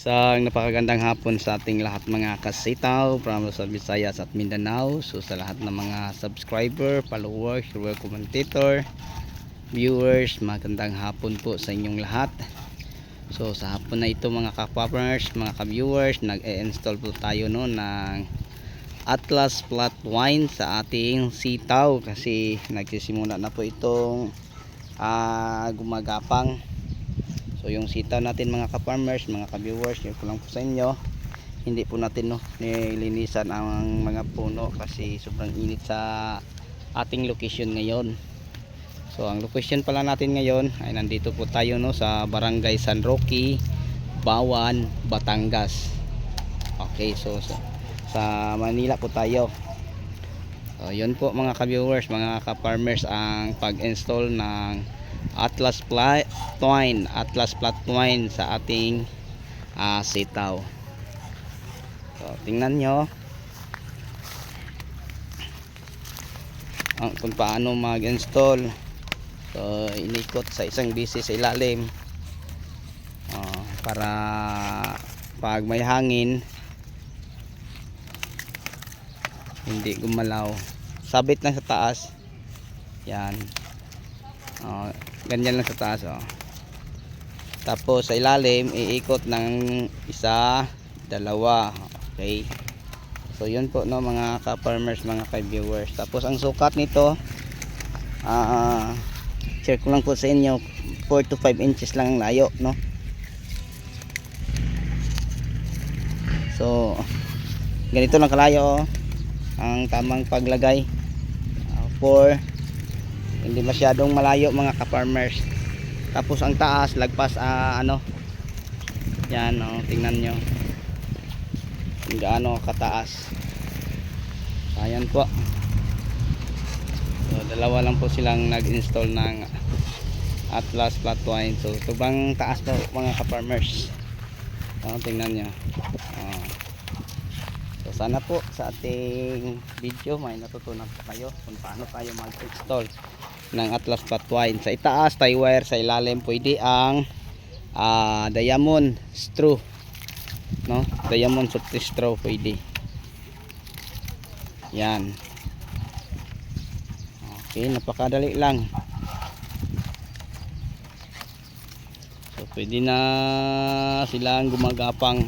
Isang napakagandang hapon sa ating lahat mga kasitaw from Luzon, Visayas at Mindanao. So sa lahat ng mga subscriber, followers, commentator, viewers, magandang hapon po sa inyong lahat. So sa hapon na ito mga ka-farmers, mga ka-viewers, nag-e-install po tayo no ng Atlas Flat Twine sa ating sitaw kasi nagsisimula na po itong gumagapang. So yung sitaw natin mga ka-farmers, mga ka-viewers, yun ko lang po sa inyo, hindi po natin nilinisan ang mga puno kasi sobrang init sa ating location ngayon. So ang location pala natin ngayon ay nandito po tayo sa Barangay San Roque, Bawan, Batangas. Okay, so sa Manila po tayo. So yun po mga ka-viewers, mga ka-farmers, ang pag-install ng Atlas Flat Twine sa ating sitaw. So tingnan nyo kung paano mag-install. So inikot sa isang bisis sa ilalim para pag may hangin hindi gumalaw. Sabit lang sa taas yan. Ganyan lang sa taas tapos sa ilalim iikot ng isa, dalawa. Okay, so yun po mga ka-farmers, mga ka-viewers. Tapos ang sukat nito share ko lang po sa inyo, 4 to 5 inches lang ang layo so ganito lang kalayo ang tamang paglagay. 4, hindi masyadong malayo mga ka-farmers. Tapos ang taas lagpas yan tingnan nyo kung gaano kataas. Ayan po, so dalawa lang po silang nag-install ng Atlas Flat Twine. So sobrang taas po mga ka-farmers. Tingnan nyo. So sana po sa ating video may natutunan po kayo kung paano tayo mag-install ng Atlas Flat Twine. Sa itaas tie wire, sa ilalim pwede ang diamond straw diamond straw pwede yan. Okay, napakadali lang. So pwede na silang gumagapang.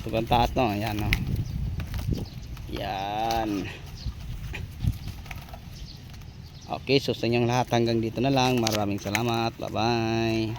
Sobrang taas yan yan. Okay, so sa inyong lahat hanggang dito na lang. Maraming salamat, bye bye.